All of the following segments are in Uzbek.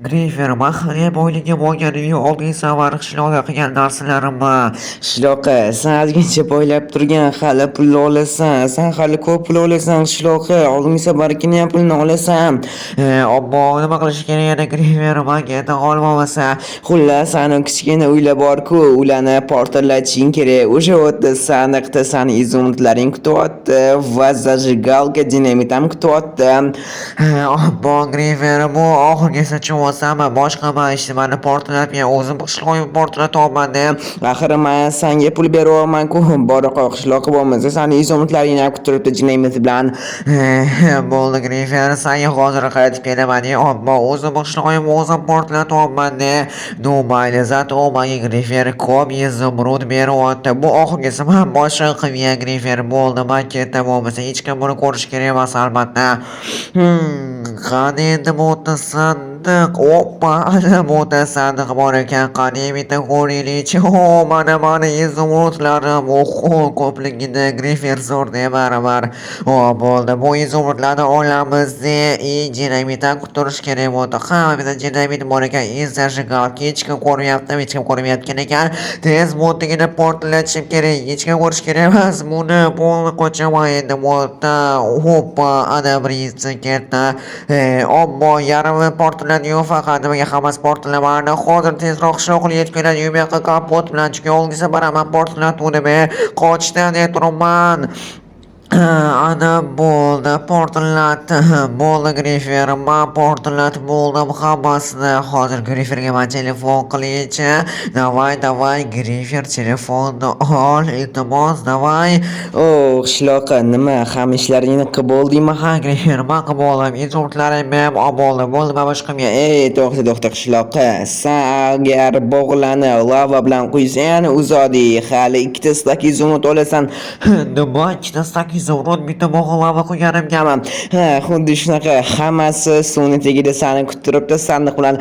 Greyfer, mahalliy boyligi bo'lganiga oldin safar qishloqda qilgan narslarimni qishloqqa san ozgincha boylab turgan hali pul olasan, san hali ko'p pul olasan qishloqqa oldingi safargina pulni olasan. Ammo nima qilish kerak edi Greyfer, manga yeta olmasa xullas sani kichkina uylar bor-ku, ularni portlatishing kerak. O'sha yerda sandiqda sani izumrudlaring kutyapti va zажигалка dinamit ham kutyapti. Ammo Greyfer, bu oxirgisicha bo'lsam boshqa ishimni portlatmay o'zim qishloqni portlatyapman-da. Axir men senga pul beryapman-ku, boraqa qishloqqa bo'lmasa sani izomutlaringni ham kutiribdi dinamit bilan. Bo'ldi Greyfer, senga hozir qaytib kelaman, ammo o'zim qishloqni o'zim portlatyapman-da. No mayli, zato menga Greyfer ko'p izomrud beryapti. Bu oxirgisi men boshqa qilgan Greyfer, bo'ldi, men ketdim, bo'lmasa hech kim buni ko'rish kerak emas albatta. Qani endi sandiq. Oppa, ana sandiq bor ekan. Qani bitta ko'raylik-chi. Mana izumrudlarim. Oho, ko'pligida Greyfer zo'rda barabar. Bo'ldi, bu izumrudlarni olamiz. Dinamitdan quturish kerak bo'ldi. Hammada dinamit bor ekan. Zажигалка hech kim ko'rmayotgan ekan. Tez mo'ttigini portlatishim kerak. Hech kim ko'rish kerak emas buni. Bo'ldi, qochaman endi mo'tda. Hoppa, ana birinchisi ketdi. Ammo yarmi portladi-yu, faqat nimaga hammasi portlamadi. Hozir tezroq qishloqqa yetib keladi, u yoqqa kapot bilan chunki oldingi baraman portlatuvdim, qochdan turibman. Ana bo'ldi, portlatdi. Bo'ldi Greyfer, men portlatib bo'ldim hammasini. Hozir Greyferga men telefon qilaychi. Davay Greyfer, telefonni ol, iltimos, davay. Qishloqqa nima, ham ishlaringni qilib bo'ldingmi? Ha Greyfer, men qilib bo'ldim. Izumrudlarim ham bo'ldi, men boshqa to'xta qishloqqa. Sen agar bog'larni lava bilan qo'ysang, uzodi. Hali ikkita stak izumrud olasan. Nima, ikkita stak izumrud bitta bog'lava qo'yganimgami? Xuddi shunaqa, hammasi suvni tagida seni kuttiribdi sandiq bilan.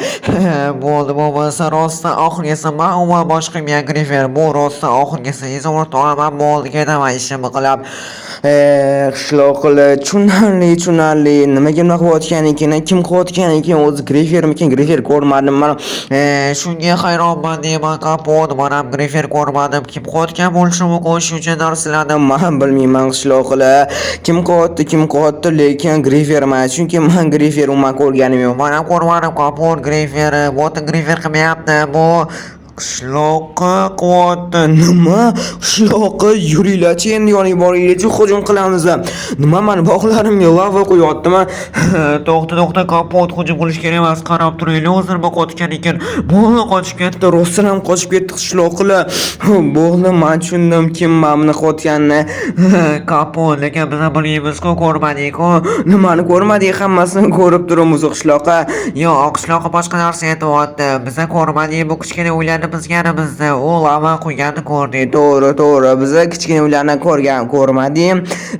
Bo'ldi, bo'lmasa rostdan oxirgisi men umuman boshqa Greyfer, bu rostdan oxirgisi izumrud olaman, bo'ldi, ketaman ishimni qilib. Qishloqlar tushunarli, nimaga nima qilayotgan ekan, kim qilayotgan ekan, o'zi Greyfermikin? Greyfer ko'rmadim men. Shunga hayronman deyman, kapot, men ham Greyfer ko'rmadim. Kim qilayotgan bo'lishi mumkin shuncha narsalarni men bilmayman qishloqlar. Kim qilyapti, lekin Greyferman, chunki men Greyfer umuman ko'rganim yo'q. Men ham ko'rmadim kapot Greyfer, bo'ta Greyfer qilmayapti bu. Qishloqqa qilyapti. Nima? Qishloqqa yuringlar-chi, endi yoniga boringlar-chi, hujum qilamiz. Nima, meni bog'larimga lava qo'yaptimi? To'xta, kapot, hujum qilish kerak emas, qarab turaylik. Hozir qochgan ekan. Bo'ldi, qochib ketdi, rostdan ham qochib ketdi qishloqlar. Bo'ldi, men tushundim kim meni qilayotganini. Kapot, lekin biz bilmaymiz-ku, ko'rmadik-ku. Nimani ko'rmadik? Hammasini ko'rib turibmiz qishloqqa. Yo'q, qishloqqa boshqa narsa aytyapti. Biz ko'rmadik, bu kichkina uylarni bizganimizda u lava qo'yganini ko'rdik. To'g'ri, biz kichkina uylarni ko'rmadik,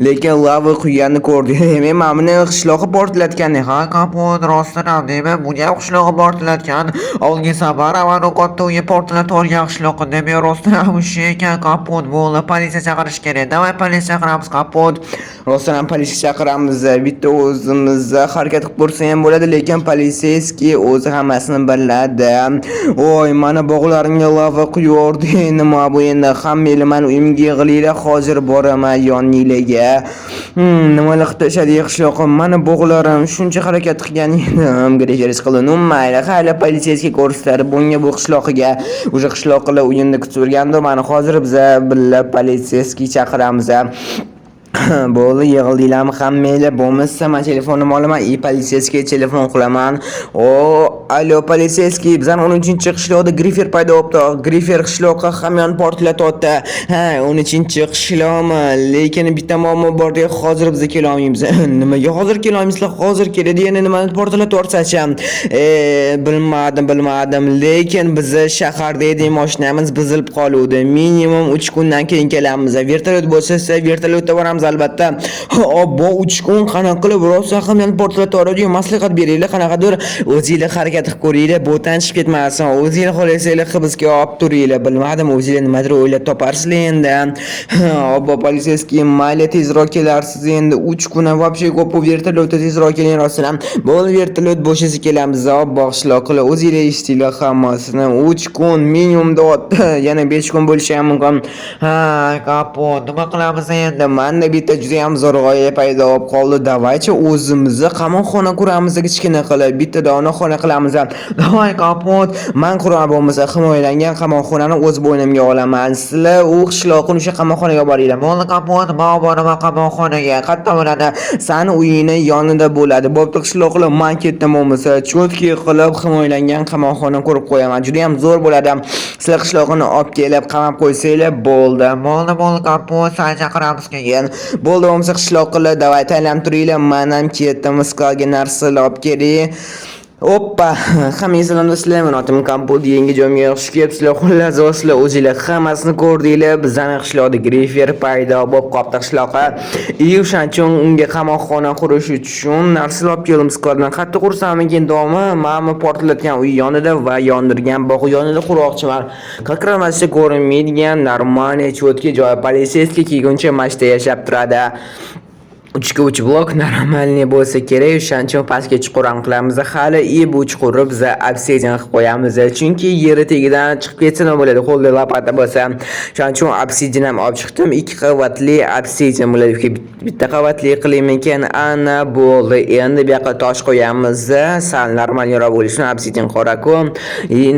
lekin lava qo'yganini ko'rdik. Men meni qishloqqa portlatgan. Ha, kapot, rostdan ham deyman, bu ham qishloqqa portlatgan. Oldingi safar avval katta uyga portlatib olgan qishloqqa, demak rostdan ham o'sha ekan. Kapot, bo'ldi, politsiya chaqirish kerak. Davay, politsiya chaqiramiz kapot. Rostdan ham politsiya chaqiramiz. Bitta o'zimiz harakat qilib ko'rsa ham bo'ladi, lekin politsiyski o'zi hammasini biladi. Voy, mana bog'larimga lava quyyordi. Nima bu endi? Hammanglar meni uyimga yig'ilinglar, hozir boraman yoninglarga. Nimalar qilib tashladi qishloqqa? Mana bog'larim shuncha harakat qilgan edim. Greyfer qildi. Mayli, hali politsiyasiga ko'rsatadi. Bunga bu qishloqqa o'sha qishloqlar uyimda kutib turgandi. Mana hozir biz billa politsiyasiga chaqiramiz. Bo'ldi, yig'ildinglarmi hammanglar? Bo'lmasa men telefonimni olaman, politsiyasiga telefon qilaman. Alo politsiyskiy, bizning 10-qishloqda Greyfer paydo bo'libdi. Greyfer qishloqqa hamyon portlatyapti. 10-qishloqmi? Lekin bitta muammo bor-da, hozir biz kela olmaymiz. Nimaga hozir kela olmaysizlar? Hozir keladi, yana nimani portlatyapsiz? Bilmadim, lekin biz shaharda edik, mashinamiz buzilib qoluvdi. Minimum 3 kundan keyin kelamiz. Vertolyot bo'lsa, vertolyotda boramiz. albatta. Obbo 3 kun qanaqa qilib rosa ham yana portlatib yuboradigan maslahat beringlar, qanaqadir o'zingizlar harakat qilib ko'ringlar, bo'tan chiqib ketmasin. O'zingizlar xohlasanglar hibsga olib turinglar. Bilmadim, o'zingizlar nimadir o'ylab toparsizlar endi. Obbo politsiyaskiy mayli tezroq kelarsiz endi. 3 kun вообще ko'p vertolyotda tezroq keling rostdan. Bo'ldi, vertolyot bo'shasa kelamiz. Obbo qishloqlar o'zingizlar eshitdinglar hammasini. 3 kun minimumda yana 5 kun bo'lishi ham mumkin. Kapot, nima qilamiz endi? Menda bitta juda ham zo'r g'oya paydo bo'lib qoldi. Davaychi o'zimizni qamoqxona quramiz, kichkina qilib, bitta dona xona qilamiz. Davay kapot, men quraman bo'lmasa himoyalangan qamoqxonani o'z bo'ynimga olaman. Sizlar u qishloqni o'sha qamoqxonaga boringlar. Bo'ldi kapot, men boraman qamoqxonaga. Qayerda bo'ladi? Sani uyingni yonida bo'ladi. Bo'pti qishloqlar, men ketdim bo'lmasa, chotki qilib himoyalangan qamoqxona qurib qo'yaman. Juda ham zo'r bo'ladi. Sizlar qishloqni olib kelib qamab qo'ysanglar bo'ldi. Bo'ldi kapot, sal chaqiramiz keyin. Bo'ldi bo'lmasa qishloqlar, davay taylam turinglar. Men ham ketdim, misqalga narsalar olib keling. Oppa, hammangizlar do'stlar, men otim Kompot, yangi joyimga yaxshi kelibsizlar. Xullas, do'stlar, o'zingizlar hammasini ko'rdinglar. Bizning qishloqda Grifer paydo bo'lib qopti qishloqqa. O'shanchun unga qamoqxona qurish uchun narsalar olib kelamiz. Qolgan qattiq qursamikin domi, ma'mi portlatgan uy yonida va yondirgan bog' yonida quroqchiman. Qaqramascha ko'rinmaydigan normal chotki joy politsiyskiy kelguncha mashta yashab turadi. 3 blok normalniy bo'lsa kerak, o'shancha pastga chuqur qilamiz. Hali bu chuqurni biz obsidian qilib qo'yamiz. Chunki yeri tagidan chiqib ketsa nima bo'ladi? Qo'lda lopata bo'lsa, o'shancha obsidian ham olib chiqdim. 2 qavatli obsidian bo'ladi. Bitta qavatli qilaymikan, ana bo'ldi. Endi bu yoqqa tosh qo'yamiz. Sal normalroq bo'lishini obsidian qora-ku.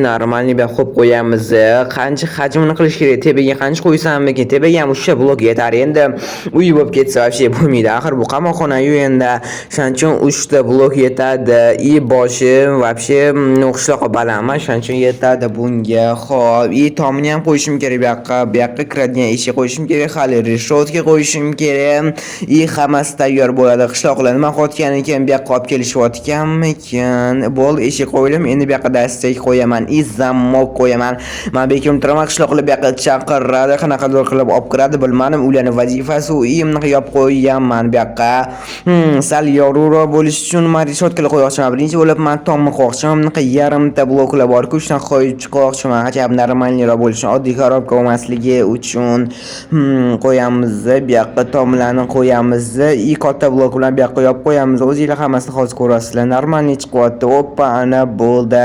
Normalniy bu qo'yib qo'yamiz. Qancha hajmini qilish kerak? Tepaga qancha qo'ysammikin? Tepaga ham o'sha blok yetar. Endi uy bo'lib ketsa, вообще bo'lmaydi. Bu qamoqxona-yu endi shanchun 3 ta blok yetadi. Boshi вообще qishloqqa balandmi, shanchun yetadi bunga. Xo'p, tomini ham qo'yishim kerak bu yoqqa kiradigan eshik qo'yishim kerak, hali reshotka qo'yishim kerak. Hammasi tayyor bo'ladi. Qishloqlar nima qotgan ekan, bu yoqqa olib kelishayotganmikan? Bo'ldi, eshik qo'ydim. Endi bu yoqqa dastak qo'yaman, zammob qo'yaman. Men bekim turaman, qishloqlar bu yoqqa chaqiradi, qanaqadir qilib olib kiradi, bilmadim. Ularning vazifasi uyimni qilib qo'yaman. Sal yorug'roq bo'lish uchun men reshotkalar qo'ymoqchiman. Birinchi bo'lib men tomni qo'ymoqchiman. Bunaqa yarimta bloklar bor-ku, shundan qo'yib chiqmoqchiman. Ajab normalniroq bo'lishi, oddiy korobka bo'lmasligi uchun qo'yamiz. Bu yoqqa tomlarni qo'yamiz. Katta blok bilan bu yoqqa yopib qo'yamiz. O'zingizlar hammasini hozir ko'rasizlar. Normalniy chiqyapti. Oppa, ana bo'ldi.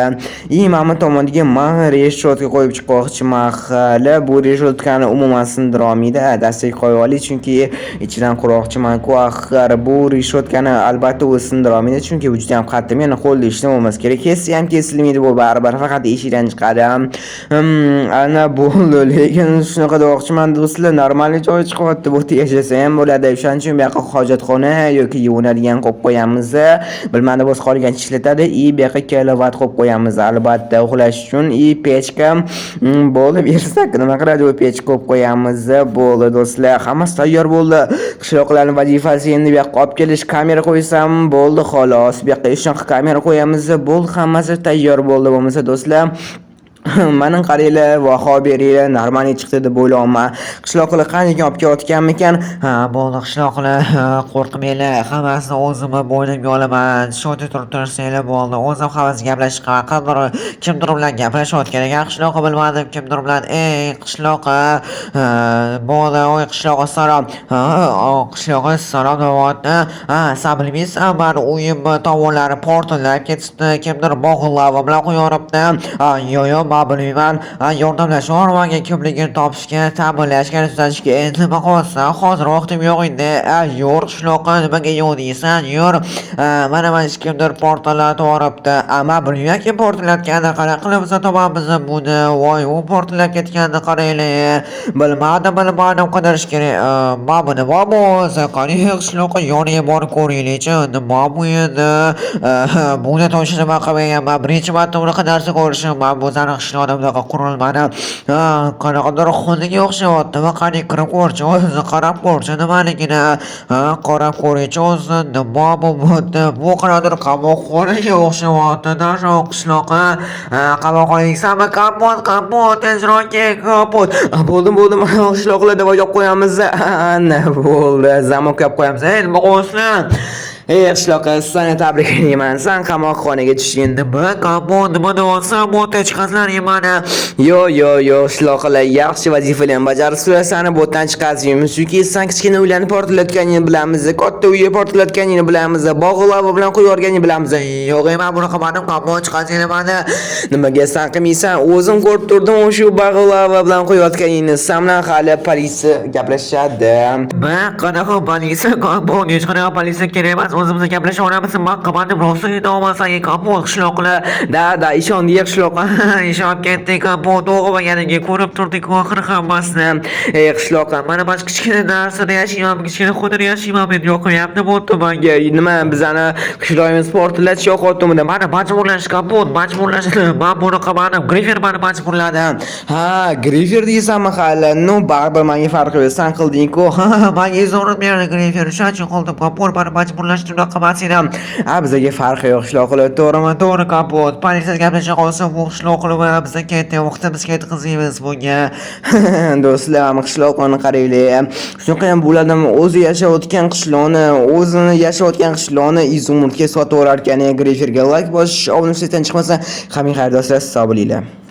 Mana tomoniga men reshotka qo'yib chiqmoqchiman. Hali bu reshotkani umuman sindira olmaydi. Dastak qo'yib oling, chunki ichidan quroqchiman. Axir bu reshotkani albatta o'zi sindira olmaydi, chunki bu juda ham qattiq. Meni qo'lda ishlam bo'lmas kerak. Kessi ham kesilmaydi, bu baribir faqat eshikdan chiqadi. Ana bo'ldi, lekin shunaqa demoqchiman do'stlar, normal joy chiqyapti. Bu yerda yashasa ham bo'ladi. O'shaning uchun bu yoqqa hojatxona yoki yuvinadigan qo'yib qo'yamiz. Bilmadim, o'z qolgan ishlatadi. Bu yoqqa kilovat qo'yib qo'yamiz albatta uxlash uchun. Pechka bo'ldi, bersak nima qiladi? Bu pechka qo'yib qo'yamiz. Bo'ldi do'stlar, hammasi tayyor bo'ldi. Qishloqlarning vazifasi endi bu yoqqa olib kelish, kamera qo'ysam bo'ldi xolos. Bu yoqqa ishonch kamera qo'yamiz. Bo'ldi, hammasi tayyor bo'ldi. Bo'lmasa do'stlar, Meni qaranglar, baho beringlar, normalniy chiqdi deb o'ylayman. Qishloqlar qanday olib kelayotganmikan? Bo'ldi qishloqlar, qo'rqmanglar, hammasini o'zim bo'ynimga olaman. Shoti turib tursanglar bo'ldi. O'zim hammasi gaplashib qanaqa kimdir bilan gaplashayotgan ekan. Qishloqqa bilmadim kimdir bilan. Ey qishloqqa, bo'ldi, oy qishloqqa salom. Qishloqqa salom deyapti. Sen bilmaysan, meni uyim tomonlari portlab ketdi. Kimdir bog'lab bilan qo'yaribdi. Yo'q, men bilmayman. Yordamlasha olmagan kimligini topishga, ta'minlashga, tuzatishga endi nima qilsan? Hozir vaqtim yo'q edi. Yur qishloqqa, nimaga yo'q deysan? Yur. Mana kimdir portlatib yuboribdi. Men bilmaymanki portlatganini, qanaqa qilib biz topamiz buni? Voy, u portlab ketganini qaranglar. Bilmadim qidirish kerak. Men buni bo'lsa, qani qishloqqa yoniga borib ko'ringlar-chi. Nima bu endi? Buni to'shini nima qilmaganman. Birinchi marta unaqa narsa ko'rishim. Men bu zani qishloqda bunaqa qurilmani qanaqadir xonaga o'xshayapti va qani kirib ko'rchi o'zi qarab ko'rchi nimaligini qarab ko'rchi o'zi nima bo'libdi bu qanaqadir qamoqxonaga o'xshayapti darrov qishloqqa qamoqxonangizmi kapot tezroq kel kapot bo'ldim qishloqlar deb o'ylab qo'yamiz ana bo'ldi zamok olib qo'yamiz nima qilyapsan qishloqqa seni tabriklayman san qamoqxonaga tushding nima kapot nima deyapsan bo'tda chiqasizlar mani yo qishloqlar yaxshi vazifalarni bajarib sani bo'tdan chiqazmaymiz chunki san kichkina uylarni portlatganingni bilamiz katta uyni portlatganingni bilamiz bog'lar bilan qo'yib yuborganingni bilamiz yo'q men buni qilmadim kapot chiqasizlar mani nimaga san qilmaysan o'zim ko'rib turdim o'sha bag'lar bilan qo'yayotganingni san bilan hali politsiya gaplashadi man qanaqa politsiya kapot hech qanaqa politsiya kerak emas o'zimiz gaplashaveramiz man qilmadim rosa aytolmasan kapot qishloqlar da ishondik qishloqqa ishonib ketdik kapot o'g'ilganiga ko'rib turdik oxiri hammasini qishloqqa mana mana kichkina narsada yashayman kichkina xonada yashayman men yoqmayapti bo'pti manga nima bizani qishloqimiz portlatish yoqyaptimi mani majburlash kapot majburlashdi man buni qilmadim grifer mani majburladi grifer deysanmi hali no baribir menga farqi yo'q san qilding-ku manga izorat berdi grifer shuning uchun qildim kapot mani majburlashdi unaqa qilmasin ham bizga farqi yo'q qishloqlar to'g'ri kapot politsiya gaplasha qolsa bu qishloqlar va bizga ketdi vaqtimiz ketkazamiz bunga do'stlar qishloqni qaranglar shunaqa ham bo'ladimi o'zi yashayotgan qishloqni o'zini yashayotgan qishloqni izumurtga sotib yuborar ekan griferga like bosish obunachlikdan chiqmasa hamma xayrdoshlar sog' bo'linglar